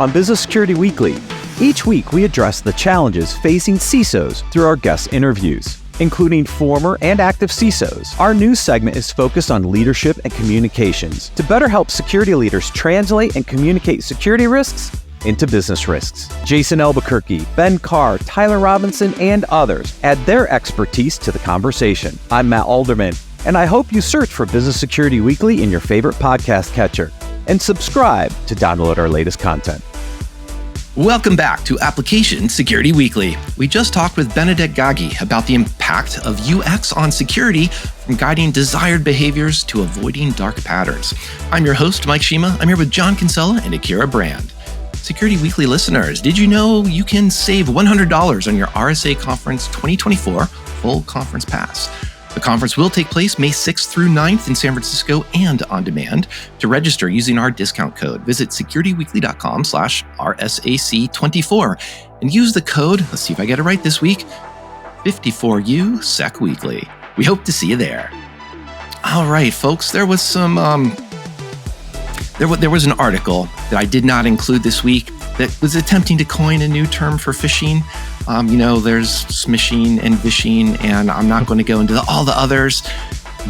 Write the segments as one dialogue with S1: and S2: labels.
S1: on Business Security Weekly. Each week, we address the challenges facing CISOs through our guest interviews, including former and active CISOs. Our news segment is focused on leadership and communications to better help security leaders translate and communicate security risks into business risks. Jason Albuquerque, Ben Carr, Tyler Robinson, and others add their expertise to the conversation. I'm Matt Alderman, and I hope you search for Business Security Weekly in your favorite podcast catcher and subscribe to download our latest content.
S2: Welcome back to Application Security Weekly. We just talked with Benedek Gagi about the impact of UX on security, from guiding desired behaviors to avoiding dark patterns. I'm your host, Mike Shima. I'm here with John Kinsella and Akira Brand. Security Weekly listeners, did you know you can save $100 on your RSA Conference 2024 full conference pass? The conference will take place May 6th through 9th in San Francisco and on demand. To register using our discount code, visit securityweekly.com/RSAC24 and use the code, let's see if I get it right this week, 54U SEC Weekly. We hope to see you there. All right, folks, there was some, there was an article that I did not include this week that was attempting to coin a new term for phishing. There's smishing and vishing, and I'm not going to go into all the others,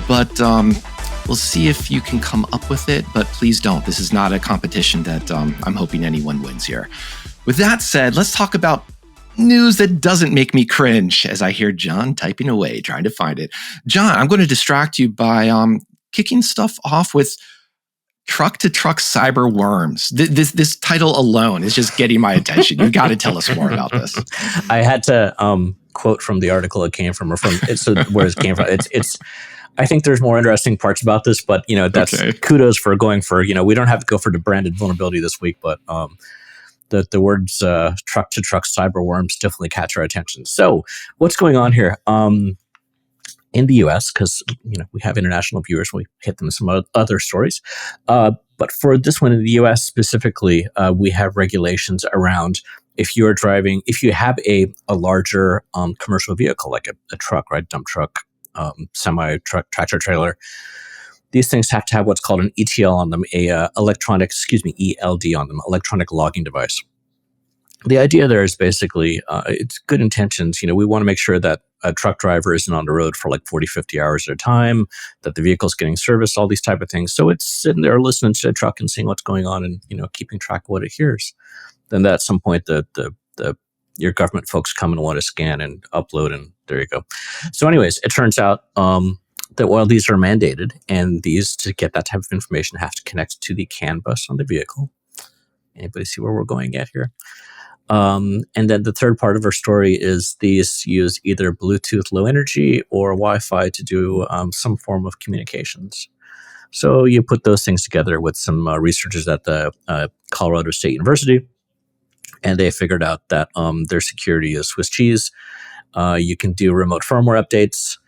S2: but we'll see if you can come up with it, but please don't. This is not a competition that I'm hoping anyone wins here. With that said, let's talk about news that doesn't make me cringe, as I hear John typing away, trying to find it. John, I'm going to distract you by kicking stuff off with truck-to-truck cyber worms. This title alone is just getting my attention. You've got to tell us more about this.
S3: I had to quote from the article it came from, or from where it came from. It's. I think there's more interesting parts about this, but that's okay. Kudos for going for. We don't have to go for the branded vulnerability this week, but the words truck-to-truck cyber worms definitely catch our attention. So what's going on here? In the U.S., because we have international viewers, we hit them with some other stories. But for this one in the U.S. specifically, we have regulations around if you have a larger commercial vehicle, like a truck, right, dump truck, semi-truck, tractor trailer. These things have to have what's called an ETL on them, ELD on them, electronic logging device. The idea there is basically, it's good intentions. We want to make sure that a truck driver isn't on the road for like 40, 50 hours at a time, that the vehicle's getting serviced, all these type of things. So it's sitting there listening to the truck and seeing what's going on and, keeping track of what it hears. Then at some point, your government folks come and want to scan and upload, and there you go. So anyways, it turns out that while these are mandated, and these, to get that type of information, have to connect to the CAN bus on the vehicle. Anybody see where we're going at here? And then the third part of our story is these use either Bluetooth low energy or Wi-Fi to do some form of communications. So you put those things together with some researchers at the Colorado State University, and they figured out that their security is Swiss cheese. You can do remote firmware updates,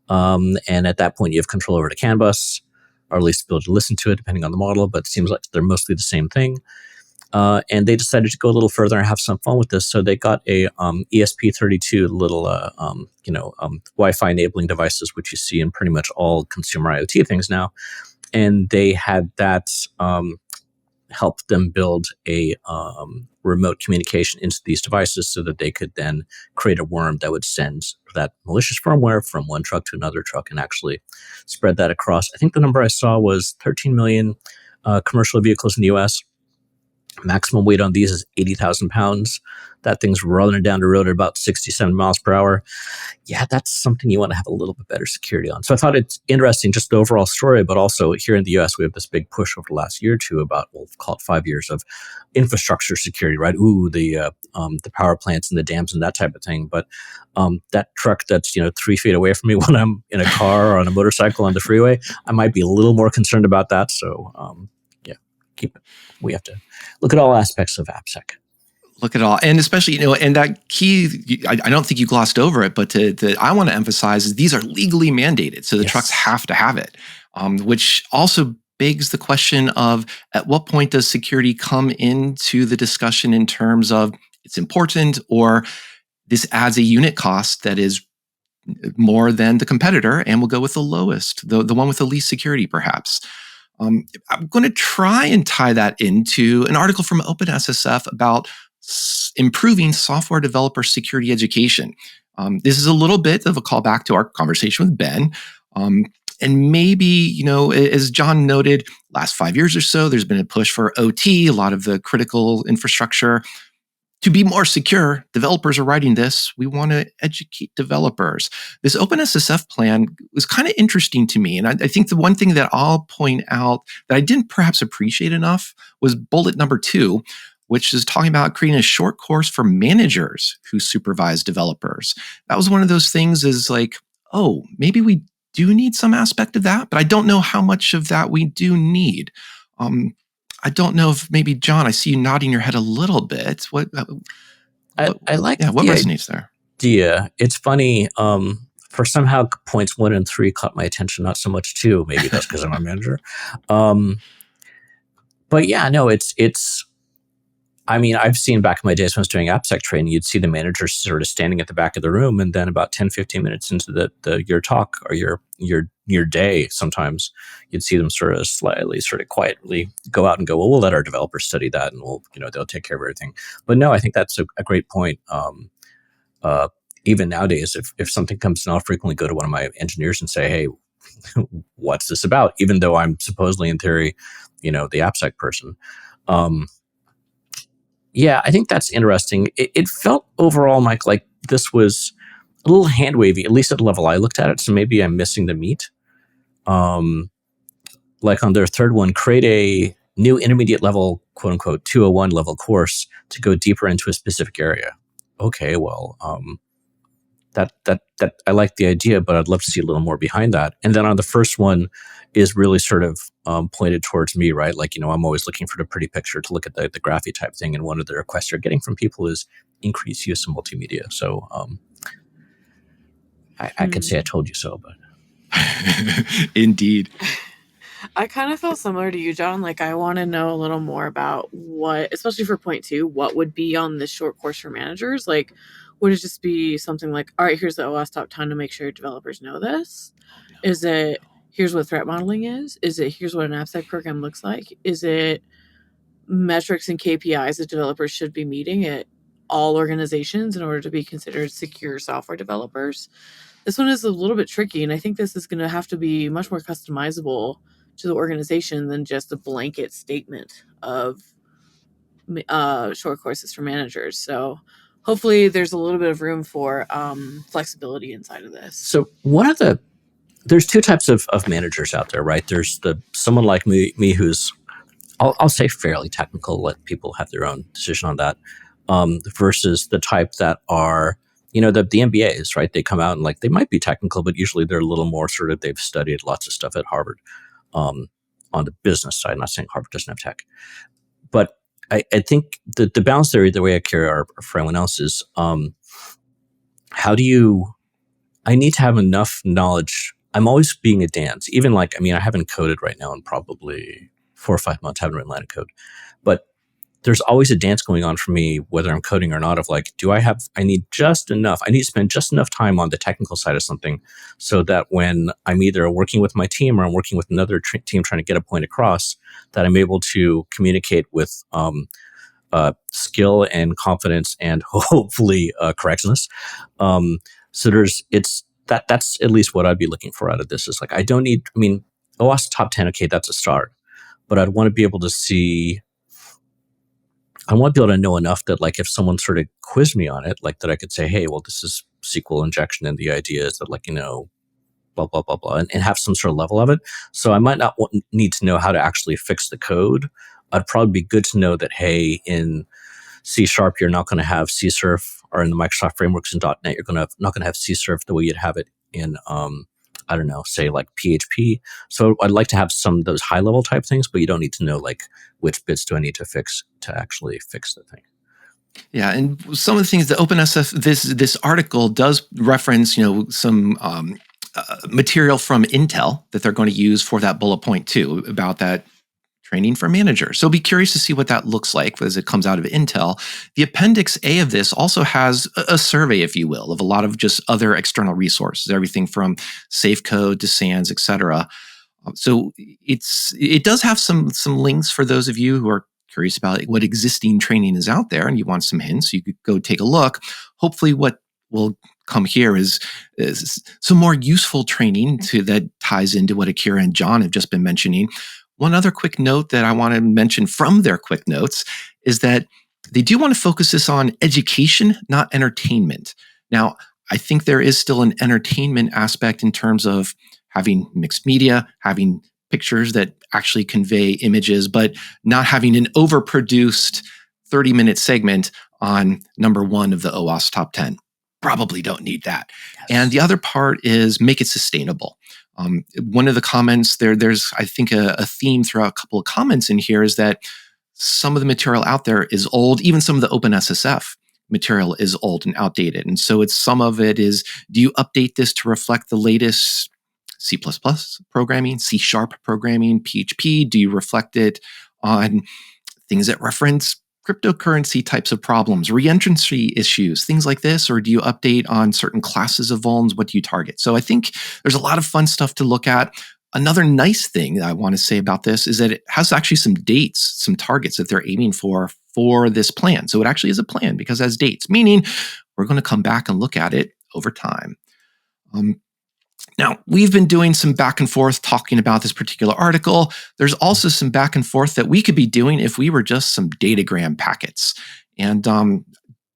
S3: and at that point you have control over the CAN bus, or at least be able to listen to it depending on the model, but it seems like they're mostly the same thing. And they decided to go a little further and have some fun with this. So they got a ESP32 little, Wi-Fi enabling devices, which you see in pretty much all consumer IoT things now. And they had that help them build a remote communication into these devices so that they could then create a worm that would send that malicious firmware from one truck to another truck and actually spread that across. I think the number I saw was 13 million commercial vehicles in the U.S. Maximum weight on these is 80,000 pounds. That thing's rolling down the road at about 67 miles per hour. Yeah, that's something you want to have a little bit better security on. So I thought it's interesting, just the overall story, but also here in the US, we have this big push over the last year or two about, we'll call it 5 years of infrastructure security, right? The power plants and the dams and that type of thing. But that truck that's 3 feet away from me when I'm in a car or on a motorcycle on the freeway, I might be a little more concerned about that. So keep it. We have to look at all aspects of AppSec.
S2: Look at all, and especially and that key. I don't think you glossed over it, but I want to emphasize is these are legally mandated, so the trucks have to have it, which also begs the question of at what point does security come into the discussion in terms of it's important or this adds a unit cost that is more than the competitor, and we'll go with the lowest, the one with the least security, perhaps. I'm going to try and tie that into an article from OpenSSF about improving software developer security education. This is a little bit of a callback to our conversation with Ben. And maybe, as John noted, last 5 years or so, there's been a push for OT, a lot of the critical infrastructure. To be more secure, developers are writing this. We want to educate developers. This OpenSSF plan was kind of interesting to me. And I think the one thing that I'll point out that I didn't perhaps appreciate enough was bullet number 2, which is talking about creating a short course for managers who supervise developers. That was one of those things is like, oh, maybe we do need some aspect of that, but I don't know how much of that we do need. I don't know if maybe, John, I see you nodding your head a little bit. What
S3: I like
S2: what resonates there?
S3: Yeah, it's funny. For somehow points 1 and 3 caught my attention, not so much 2. Maybe that's because I'm a manager. But yeah, no, it's. I mean, I've seen back in my days when I was doing AppSec training, you'd see the manager sort of standing at the back of the room, and then about 10, 15 minutes into your talk or your day, sometimes you'd see them sort of quietly go out and go, well, we'll let our developers study that, and they'll take care of everything. But no, I think that's a great point. Even nowadays, if something comes in, I'll frequently go to one of my engineers and say, hey, what's this about? Even though I'm supposedly in theory, the AppSec person. Yeah, I think that's interesting. It felt overall, Mike, like this was a little hand wavy, at least at the level I looked at it. So maybe I'm missing the meat. Like on their third one, create a new intermediate level, quote unquote, 201 level course to go deeper into a specific area. Okay, well, that I like the idea, but I'd love to see a little more behind that. And then on the first one is really sort of pointed towards me, right? Like, I'm always looking for the pretty picture to look at the graphy type thing. And one of the requests you're getting from people is increased use of multimedia. So I could say I told you so, but.
S2: Indeed.
S4: I kind of feel similar to you, John. Like, I want to know a little more about what, especially for point 2, what would be on this short course for managers? Like, would it just be something like, all right, here's the OS top 10 to make sure developers know this? Is it, here's what threat modeling is? Is it, here's what an AppSec program looks like? Is it metrics and KPIs that developers should be meeting at all organizations in order to be considered secure software developers? This one is a little bit tricky, and I think this is going to have to be much more customizable to the organization than just a blanket statement of short courses for managers. So hopefully there's a little bit of room for flexibility inside of this.
S3: So there's 2 types of managers out there, right? There's someone like me who's, I'll say fairly technical, let people have their own decision on that, versus the type that are, the MBAs, right? They come out and like, they might be technical, but usually they're a little more sort of, they've studied lots of stuff at Harvard. On the business side, I'm not saying Harvard doesn't have tech, but I think the balance theory, the way I carry our for everyone else is, I need to have enough knowledge. I'm always being a dance, even like, I haven't coded right now in probably 4 or 5 months, haven't written line of code, but there's always a dance going on for me, whether I'm coding or not, of like, I need to spend just enough time on the technical side of something so that when I'm either working with my team or I'm working with another team trying to get a point across, that I'm able to communicate with skill and confidence and hopefully correctness. So that's at least what I'd be looking for out of this is like, I don't need, OWASP top 10, okay, that's a start, but I'd want to be able to see, I want to be able to know enough that like if someone sort of quizzed me on it, like that I could say, hey, well, this is SQL injection and the idea is that like, blah, blah, blah, blah, and have some sort of level of it. So I might not need to know how to actually fix the code. I'd probably be good to know that, hey, in C# you're not going to have CSRF, or in the Microsoft frameworks in .NET, you're not going to have CSRF the way you'd have it in, I don't know, say like PHP. So I'd like to have some of those high level type things, but you don't need to know like which bits do I need to fix to actually fix the thing.
S2: Yeah, and some of the things that OpenSSF, this article does reference, some material from Intel that they're going to use for that bullet point too, about that training for managers. So be curious to see what that looks like as it comes out of Intel. The Appendix A of this also has a survey, if you will, of a lot of just other external resources, everything from SafeCode to SANS, etc. So it does have some links for those of you who are curious about what existing training is out there and you want some hints. You could go take a look. Hopefully what will come here is some more useful training that ties into what Akira and John have just been mentioning. One other quick note that I want to mention from their quick notes is that they do want to focus this on education, not entertainment. Now, I think there is still an entertainment aspect in terms of having mixed media, having pictures that actually convey images, but not having an overproduced 30-minute segment on number 1 of the OWASP top 10. Probably don't need that. Yes. And the other part is make it sustainable. One of the comments there's I think a theme throughout a couple of comments in here is that some of the material out there is old. Even some of the OpenSSF material is old and outdated. And so some of it is, do you update this to reflect the latest C++ programming, C# programming, PHP? Do you reflect it on things that reference cryptocurrency types of problems, reentrancy issues, things like this? Or do you update on certain classes of vulns? What do you target? So I think there's a lot of fun stuff to look at. Another nice thing that I want to say about this is that it has actually some dates, some targets that they're aiming for this plan. So it actually is a plan because it has dates, meaning we're going to come back and look at it over time. Now, we've been doing some back and forth talking about this particular article. There's also some back and forth that we could be doing if we were just some datagram packets. And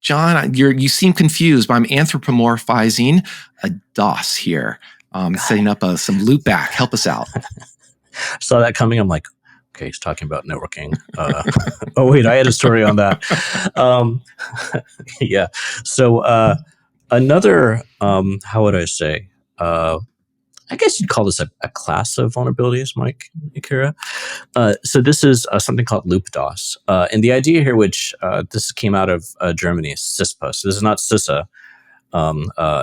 S2: John, you seem confused, but I'm anthropomorphizing a DOS here, setting up some loopback. Help us out.
S3: Saw that coming. I'm like, okay, he's talking about networking. Oh, wait, I had a story on that. Yeah. So another, how would I say? I guess you'd call this a class of vulnerabilities, Mike, Akira. So this is something called loop DOS. And the idea here, which this came out of Germany, CISPA. So this is not CISA.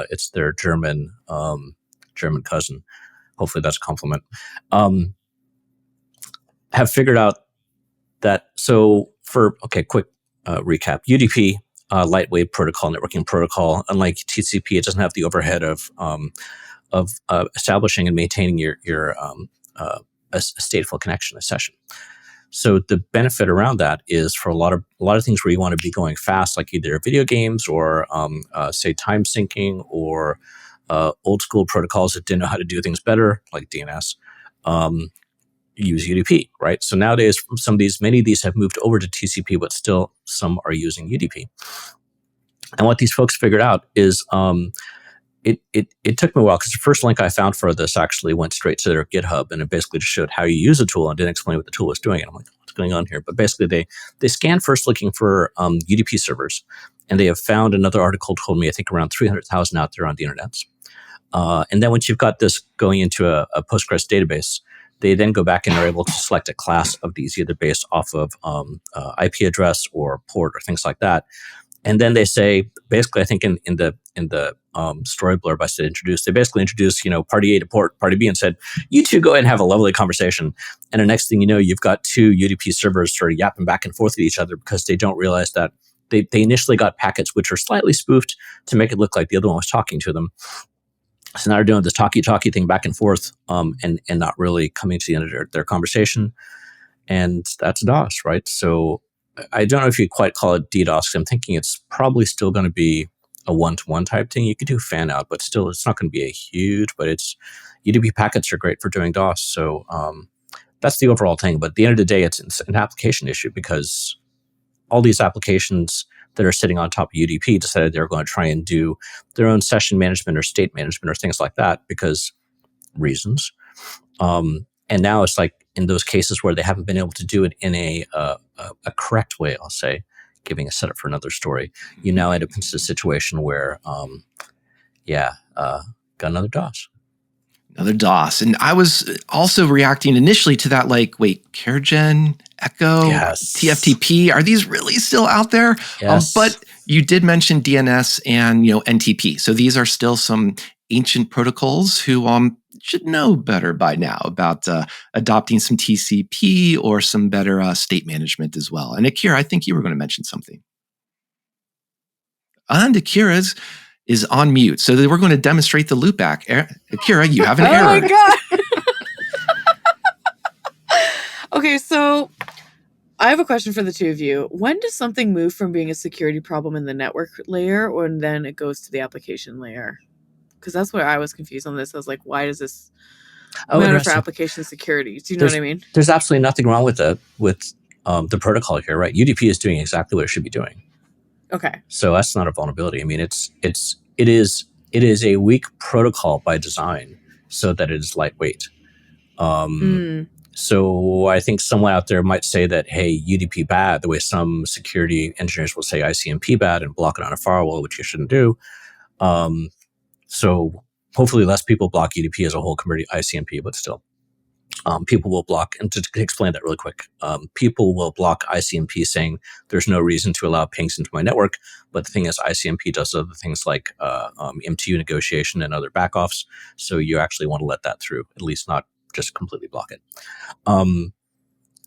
S3: It's their German cousin. Hopefully that's a compliment. Have figured out that, so quick recap. UDP, lightweight protocol, networking protocol. Unlike TCP, it doesn't have the overhead of establishing and maintaining your a stateful connection, a session. So the benefit around that is for a lot of things where you want to be going fast, like either video games or say time syncing or old school protocols that didn't know how to do things better, like DNS. Use UDP, right? So nowadays, many of these have moved over to TCP, but still some are using UDP. And what these folks figured out is it took me a while because the first link I found for this actually went straight to their GitHub, and it basically just showed how you use a tool and didn't explain what the tool was doing. And I'm like, what's going on here? But basically, they scanned first looking for UDP servers, and they have found, another article told me, I think around 300,000 out there on the internet. And then once you've got this going into a Postgres database, they then go back and are able to select a class of these, either based off of IP address or port or things like that. And then they say, basically, I think in the story blurb I said they basically introduced, party A to party B and said, you two go ahead and have a lovely conversation. And the next thing you know, you've got two UDP servers sort of yapping back and forth at each other because they don't realize that they initially got packets which are slightly spoofed to make it look like the other one was talking to them. So now they're doing this talkie thing back and forth and not really coming to the end of their conversation. And that's DOS, right? So I don't know if you quite call it DDoS. I'm thinking it's probably still going to be a one-to-one type thing. You could do fan out, but still it's not going to be a huge, but UDP packets are great for doing DOS. So that's the overall thing. But at the end of the day, it's an application issue because all these applications that are sitting on top of UDP decided they're going to try and do their own session management or state management or things like that because reasons. And now it's like in those cases where they haven't been able to do it in a correct way, I'll say, giving a setup for another story, you now end up in a situation where, got another DOS.
S2: Another DOS. And I was also reacting initially to that, like, wait, CareGen, Echo,
S3: yes.
S2: TFTP, are these really still out there?
S3: Yes.
S2: But you did mention DNS and, NTP. So these are still some ancient protocols who should know better by now about adopting some TCP or some better state management as well. And Akira, I think you were going to mention something. And Akira's is on mute. So we're going to demonstrate the loopback. Akira, you have an error.
S4: Oh my God. Okay, so I have a question for the two of you. When does something move from being a security problem in the network layer, or then it goes to the application layer? Because that's where I was confused on this. I was like, why does this matter for application security? Do you know what I mean?
S3: There's absolutely nothing wrong with the the protocol here, right? UDP is doing exactly what it should be doing.
S4: Okay.
S3: So that's not a vulnerability. I mean, it is a weak protocol by design, so that it is lightweight. So I think someone out there might say that, hey, UDP bad, the way some security engineers will say ICMP bad and block it on a firewall, which you shouldn't do. So hopefully less people block UDP as a whole compared to ICMP, but still. People will block, and to explain that really quick, people will block ICMP saying there's no reason to allow pings into my network. But the thing is, ICMP does other things like MTU negotiation and other backoffs. So you actually want to let that through, at least not just completely block it.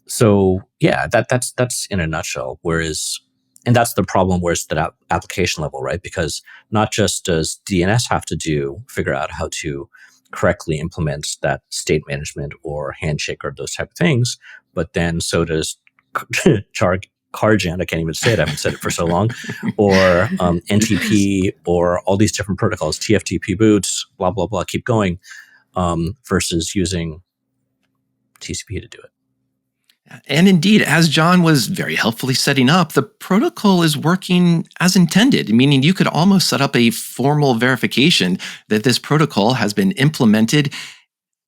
S3: So yeah, that's in a nutshell. And that's the problem where it's the application level, right? Because not just does DNS have to figure out how to correctly implement that state management or handshake or those type of things, but then so does Cargen, I can't even say it, I haven't said it for so long, or NTP, or all these different protocols, TFTP boots, blah, blah, blah, keep going, versus using TCP to do it.
S2: And indeed, as John was very helpfully setting up, the protocol is working as intended, meaning you could almost set up a formal verification that this protocol has been implemented,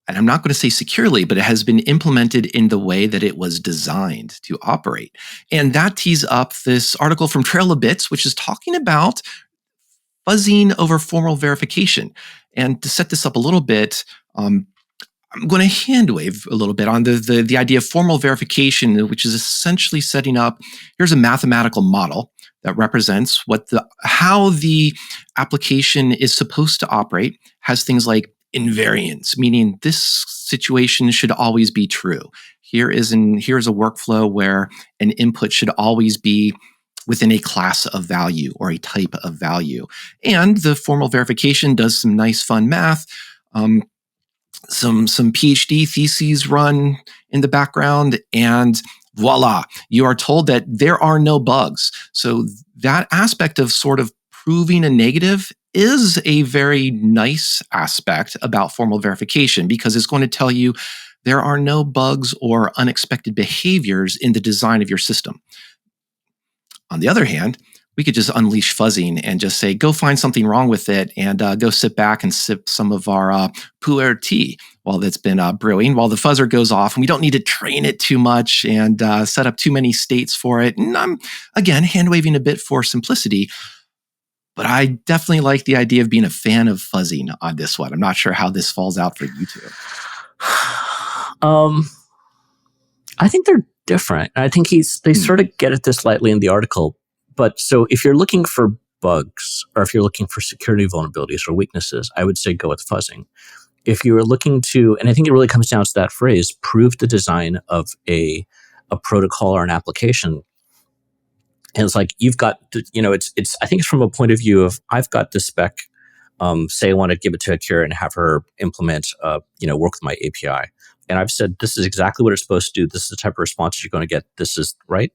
S2: and I'm not going to say securely, but it has been implemented in the way that it was designed to operate. And that tees up this article from Trail of Bits, which is talking about fuzzing over formal verification. And to set this up a little bit, I'm going to hand wave a little bit on the idea of formal verification, which is essentially setting up, here's a mathematical model that represents how the application is supposed to operate, has things like invariance, meaning this situation should always be true. Here's a workflow where an input should always be within a class of value or a type of value. And the formal verification does some nice fun math. Some PhD theses run in the background, and voila, you are told that there are no bugs. So that aspect of sort of proving a negative is a very nice aspect about formal verification, because it's going to tell you there are no bugs or unexpected behaviors in the design of your system. On the other hand, we could just unleash fuzzing and just say, go find something wrong with it, and go sit back and sip some of our pu'er tea while it's been brewing, while the fuzzer goes off. And we don't need to train it too much and set up too many states for it. And I'm, again, hand-waving a bit for simplicity, but I definitely like the idea of being a fan of fuzzing on this one. I'm not sure how this falls out for you two.
S3: I think they're different. I think they sort of get at this lightly in the article. But so if you're looking for bugs, or if you're looking for security vulnerabilities or weaknesses, I would say go with fuzzing. If you are looking to, and I think it really comes down to that phrase, prove the design of a protocol or an application. And it's like, you've got, it's I think it's from a point of view of, I've got the spec, say I want to give it to Akira and have her implement, work with my API. And I've said, this is exactly what it's supposed to do. This is the type of response you're going to get. This is right.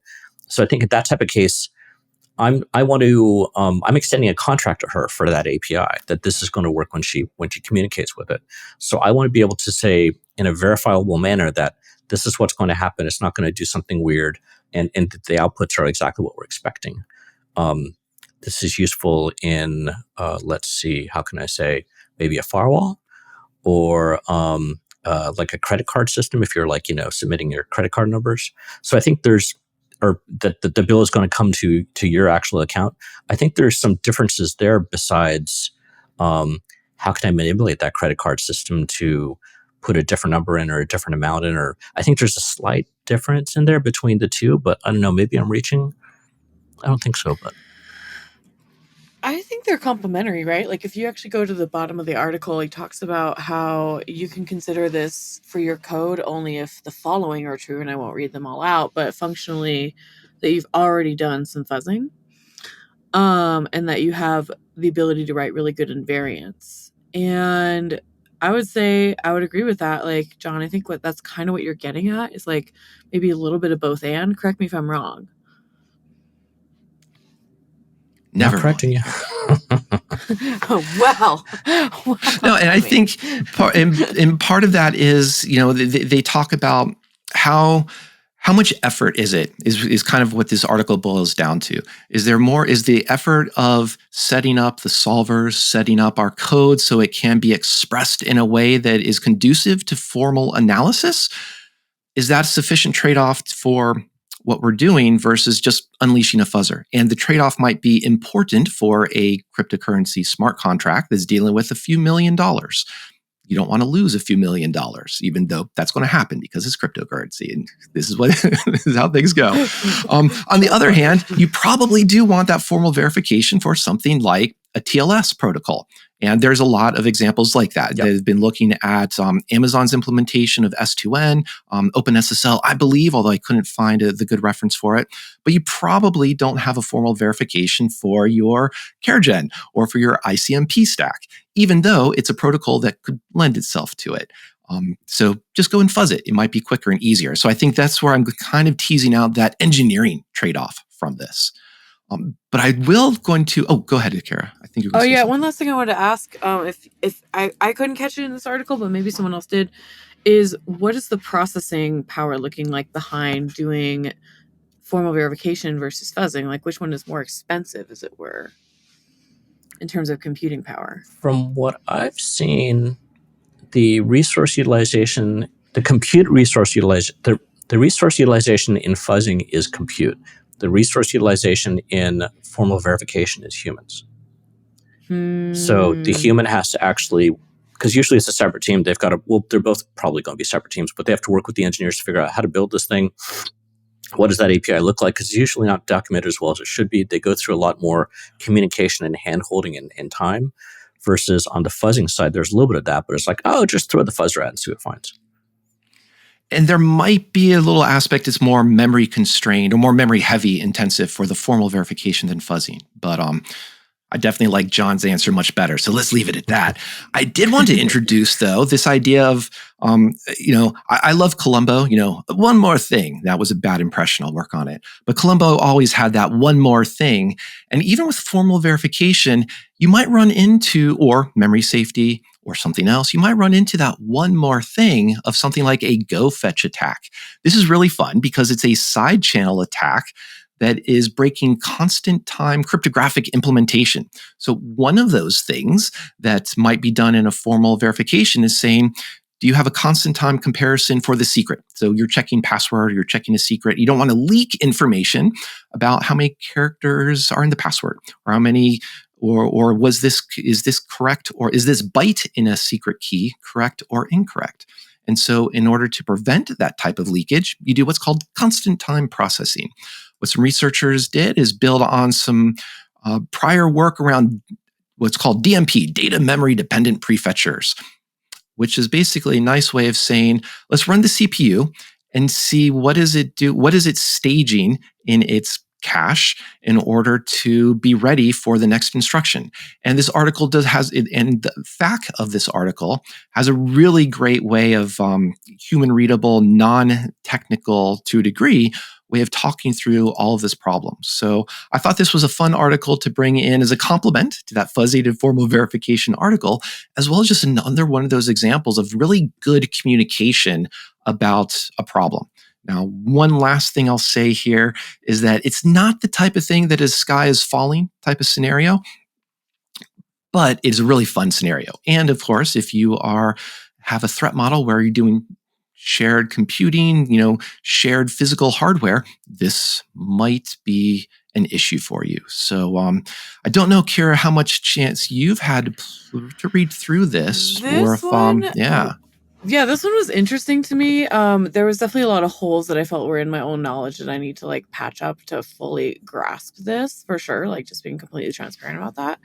S3: So I think in that type of case, I'm extending a contract to her for that API, that this is going to work when she communicates with it. So I want to be able to say in a verifiable manner that this is what's going to happen. It's not going to do something weird, and that the outputs are exactly what we're expecting. This is useful in, let's see, how can I say, maybe a firewall, or like a credit card system, if you're submitting your credit card numbers. So I think that the bill is going to come to your actual account. I think there's some differences there besides how can I manipulate that credit card system to put a different number in or a different amount in, or I think there's a slight difference in there between the two, but I don't know, maybe I'm reaching. I don't think so, but
S4: I think they're complementary, right? Like if you actually go to the bottom of the article, he talks about how you can consider this for your code only if the following are true, and I won't read them all out, but functionally that you've already done some fuzzing, and that you have the ability to write really good invariants. And I would say I would agree with that. Like, John, I think that's kind of what you're getting at is like maybe a little bit of both and. Correct me if I'm wrong.
S2: Never
S3: Not correcting you.
S4: Well,
S2: no, and I think part of that is, they talk about how much effort is kind of what this article boils down to. Is the effort of setting up the solvers, setting up our code so it can be expressed in a way that is conducive to formal analysis? Is that a sufficient trade-off for what we're doing versus just unleashing a fuzzer? And the trade-off might be important for a cryptocurrency smart contract that's dealing with a few $1 million. You don't want to lose a few $1 million, even though that's going to happen because it's cryptocurrency, and this is this is how things go. On the other hand, you probably do want that formal verification for something like a TLS protocol. And there's a lot of examples like that.
S3: Yep.
S2: They've been looking at Amazon's implementation of S2N, OpenSSL, I believe, although I couldn't find the good reference for it. But you probably don't have a formal verification for your CareGen or for your ICMP stack, even though it's a protocol that could lend itself to it. So just go and fuzz it. It might be quicker and easier. So I think that's where I'm kind of teasing out that engineering trade-off from this. But I will go ahead, Kara. I think you're going to say something.
S4: One last thing I wanted to ask, if I couldn't catch it in this article, but maybe someone else did, is what is the processing power looking like behind doing formal verification versus fuzzing? Like, which one is more expensive, as it were, in terms of computing power?
S3: From what I've seen, the resource utilization, the compute resource utilization, the resource utilization in fuzzing is compute. The resource utilization in formal verification is humans. So the human has to actually, because usually it's a separate team, they're both probably going to be separate teams, but they have to work with the engineers to figure out how to build this thing. What does that API look like? Because it's usually not documented as well as it should be. They go through a lot more communication and hand-holding and time, versus on the fuzzing side, there's a little bit of that, but it's like, just throw the fuzzer at and see what it finds.
S2: And there might be a little aspect that's more memory constrained or more memory heavy intensive for the formal verification than fuzzing. But I definitely like John's answer much better. So let's leave it at that. I did want to introduce, though, this idea of, I love Columbo. One more thing. That was a bad impression. I'll work on it. But Columbo always had that one more thing. And even with formal verification, you might run into, or memory safety or something else, you might run into that one more thing of something like a GoFetch attack. This is really fun because it's a side channel attack that is breaking constant time cryptographic implementation. So one of those things that might be done in a formal verification is saying, do you have a constant time comparison for the secret? So you're checking password, you're checking a secret. You don't want to leak information about how many characters are in the password, or how many, or is this correct, or is this byte in a secret key correct or incorrect? And so in order to prevent that type of leakage, you do what's called constant time processing. What some researchers did is build on some prior work around what's called DMP, data memory dependent prefetchers, which is basically a nice way of saying, let's run the CPU and see what does it do, what is it staging in its cache in order to be ready for the next instruction. And this article and the FAQ of this article has a really great way of human readable, non-technical to a degree way of talking through all of this problem. So I thought this was a fun article to bring in as a complement to that fuzzy to formal verification article, as well as just another one of those examples of really good communication about a problem. Now, one last thing I'll say here is that it's not the type of thing that is sky is falling type of scenario, but it's a really fun scenario. And of course, if you have a threat model where you're doing shared computing, shared physical hardware, this might be an issue for you. So I don't know, Kira, how much chance you've had to read through this, or if
S4: Yeah, this one was interesting to me. There was definitely a lot of holes that I felt were in my own knowledge that I need to patch up to fully grasp this, for sure. Just being completely transparent about that.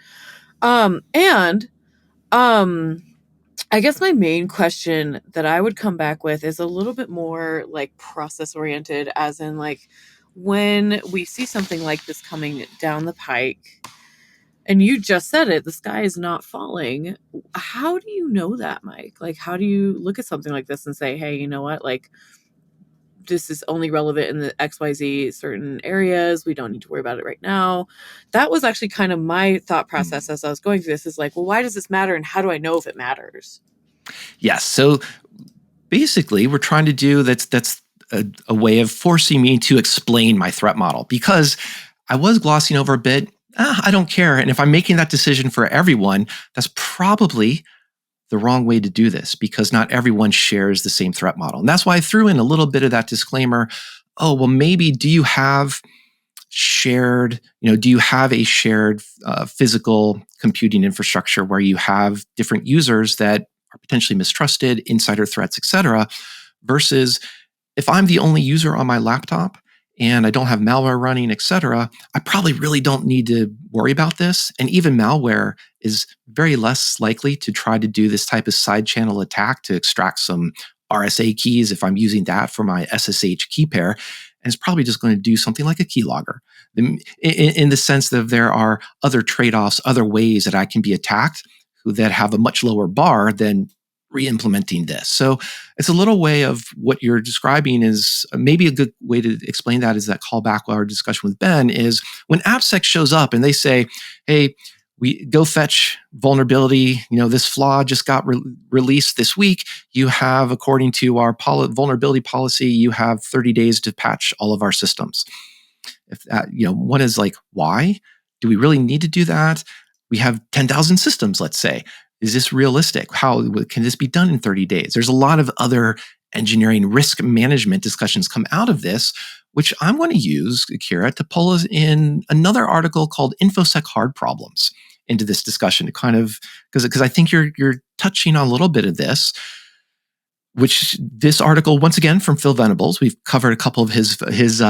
S4: I guess my main question that I would come back with is a little bit more process oriented, as in when we see something like this coming down the pike, And you just said it, the sky is not falling. How do you know that, Mike? Like, how do you look at something like this and say, hey, you know what? Like, this is only relevant in the XYZ certain areas. We don't need to worry about it right now. That was actually kind of my thought process as I was going through this, is like, well, why does this matter? And how do I know if it matters?
S2: Yes. So basically, we're trying to do that's a way of forcing me to explain my threat model, because I was glossing over a bit. I don't care. And if I'm making that decision for everyone, that's probably the wrong way to do this, because not everyone shares the same threat model. And that's why I threw in a little bit of that disclaimer. Oh, well, maybe do you have a shared physical computing infrastructure where you have different users that are potentially mistrusted, insider threats, et cetera, versus if I'm the only user on my laptop and I don't have malware running, et cetera, I probably really don't need to worry about this. And even malware is very less likely to try to do this type of side channel attack to extract some RSA keys if I'm using that for my SSH key pair. And it's probably just going to do something like a keylogger, in the sense that there are other trade-offs, other ways that I can be attacked that have a much lower bar than re-implementing this. So it's a little way of what you're describing. Is maybe a good way to explain that is that callback to our discussion with Ben, is when AppSec shows up and they say, hey, we GoFetch vulnerability, this flaw just got released this week. You have, according to our vulnerability policy, you have 30 days to patch all of our systems. If that, one is like, why do we really need to do that? We have 10,000 systems, let's say. Is this realistic? How can this be done in 30 days? There's a lot of other engineering risk management discussions come out of this, which I'm going to use, Kira, to pull us in another article called InfoSec Hard Problems into this discussion, to kind of, because I think you're touching on a little bit of this, which this article, once again, from Phil Venables, we've covered a couple of his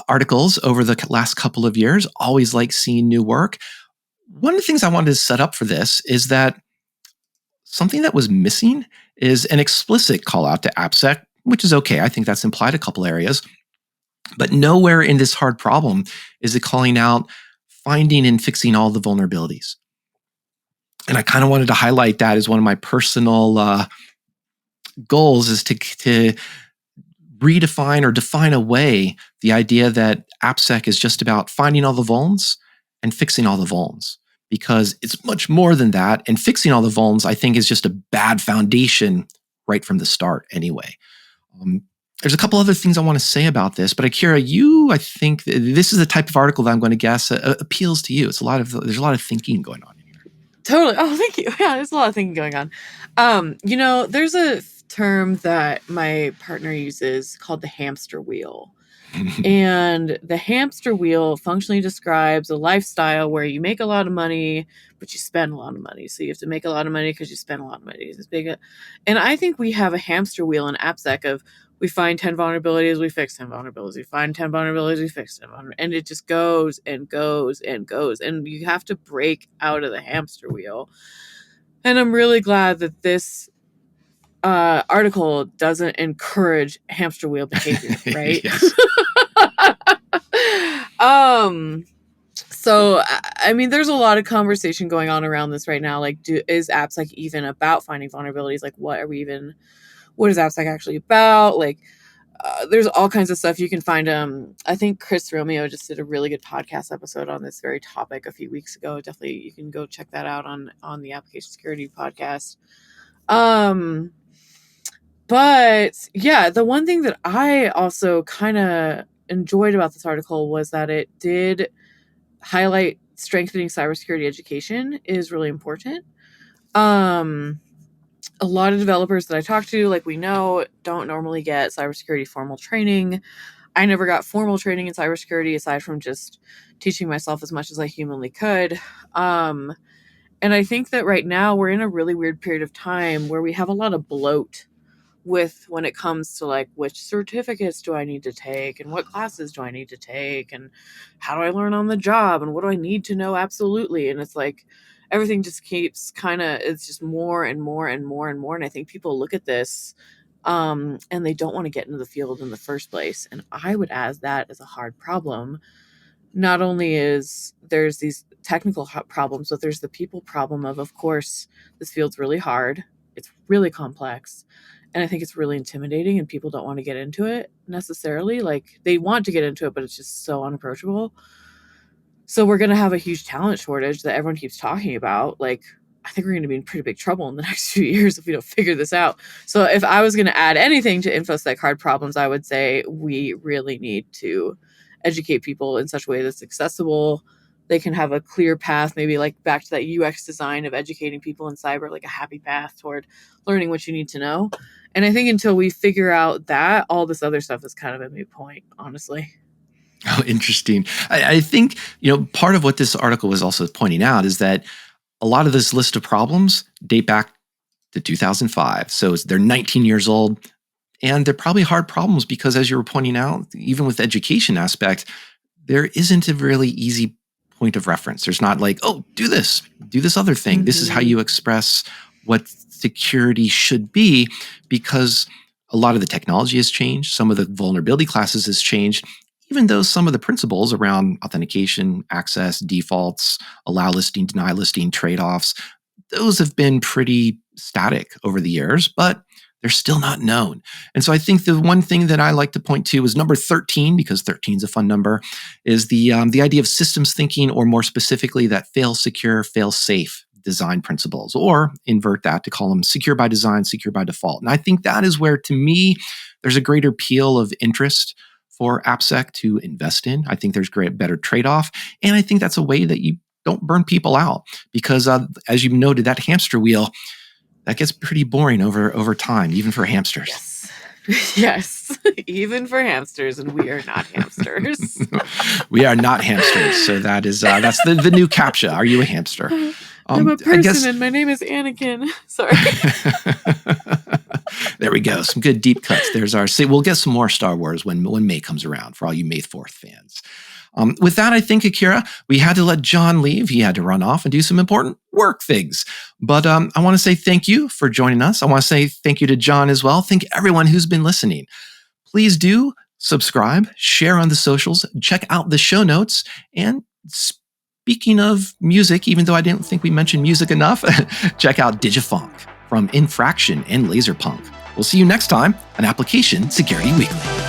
S2: articles over the last couple of years. Always like seeing new work. One of the things I wanted to set up for this is that something that was missing is an explicit call out to AppSec, which is okay. I think that's implied a couple areas. But nowhere in this hard problem is it calling out finding and fixing all the vulnerabilities. And I kind of wanted to highlight that as one of my personal goals, is to redefine or define away the idea that AppSec is just about finding all the vulns and fixing all the vulns, because it's much more than that. And fixing all the vulns, I think, is just a bad foundation right from the start anyway. There's a couple other things I want to say about this, but Akira, I think this is the type of article that I'm going to guess appeals to you. There's a lot of thinking going on in here.
S4: Totally. Oh, thank you. Yeah, there's a lot of thinking going on. There's a term that my partner uses called the hamster wheel. And the hamster wheel functionally describes a lifestyle where you make a lot of money, but you spend a lot of money. So you have to make a lot of money because you spend a lot of money. It's big. And I think we have a hamster wheel in AppSec of, we find 10 vulnerabilities, we fix 10 vulnerabilities. We find 10 vulnerabilities, we fix 10 vulnerabilities. And it just goes and goes and goes. And you have to break out of the hamster wheel. And I'm really glad that this article doesn't encourage hamster wheel behavior, right? So I mean, there's a lot of conversation going on around this right now. Like, is AppSec even about finding vulnerabilities? Like, what is AppSec actually about? Like, there's all kinds of stuff you can find. I think Chris Romeo just did a really good podcast episode on this very topic a few weeks ago. Definitely, you can go check that out on the Application Security podcast. But yeah, the one thing that I also kind of enjoyed about this article was that it did highlight strengthening cybersecurity education is really important. A lot of developers that I talk to, like we know, don't normally get cybersecurity formal training. I never got formal training in cybersecurity aside from just teaching myself as much as I humanly could. And I think that right now we're in a really weird period of time where we have a lot of bloat with when it comes to like, which certificates do I need to take and what classes do I need to take and how do I learn on the job and what do I need to know absolutely. And it's like everything just keeps it's just more and more and more and more. And I think people look at this and they don't want to get into the field in the first place. And I would add that as a hard problem not only is there's these technical problems, but there's the people problem of course, this field's really hard. It's really complex. And I think it's really intimidating, and people don't want to get into it necessarily. Like, they want to get into it, but it's just so unapproachable. So we're going to have a huge talent shortage that everyone keeps talking about. Like, I think we're going to be in pretty big trouble in the next few years if we don't figure this out. So if I was going to add anything to InfoSec hard problems, I would say we really need to educate people in such a way that's accessible. They can have a clear path, maybe like back to that UX design of educating people in cyber, like a happy path toward learning what you need to know. And I think until we figure out that, all this other stuff is kind of a moot point, honestly.
S2: Oh, interesting. I think, part of what this article was also pointing out is that a lot of this list of problems date back to 2005. So they're 19 years old, and they're probably hard problems because, as you were pointing out, even with the education aspect, there isn't a really easy point of reference. There's not like, oh, do this other thing. Mm-hmm. This is how you express what security should be, because a lot of the technology has changed. Some of the vulnerability classes has changed, even though some of the principles around authentication, access, defaults, allow listing, deny listing, trade-offs, those have been pretty static over the years, but they're still not known. And so I think the one thing that I like to point to is number 13, because 13 is a fun number, is the idea of systems thinking, or more specifically, that fail secure, fail safe design principles, or invert that to call them secure by design, secure by default. And I think that is where, to me, there's a greater appeal of interest for AppSec to invest in. I think there's better trade-off. And I think that's a way that you don't burn people out, because as you noted, that hamster wheel, that gets pretty boring over time, even for hamsters.
S4: Yes, even for hamsters, and we are not hamsters.
S2: We are not hamsters. So that's the new CAPTCHA. Are you a hamster?
S4: I'm a person, and my name is Anakin. Sorry.
S2: There we go. Some good deep cuts. We'll get some more Star Wars when May comes around for all you May 4th fans. With that, I think, Akira, we had to let John leave. He had to run off and do some important work things. But I want to say thank you for joining us. I want to say thank you to John as well. Thank everyone who's been listening. Please do subscribe, share on the socials, check out the show notes. And speaking of music, even though I didn't think we mentioned music enough, check out Digifunk from Infraction and Laserpunk. We'll see you next time on Application Security Weekly.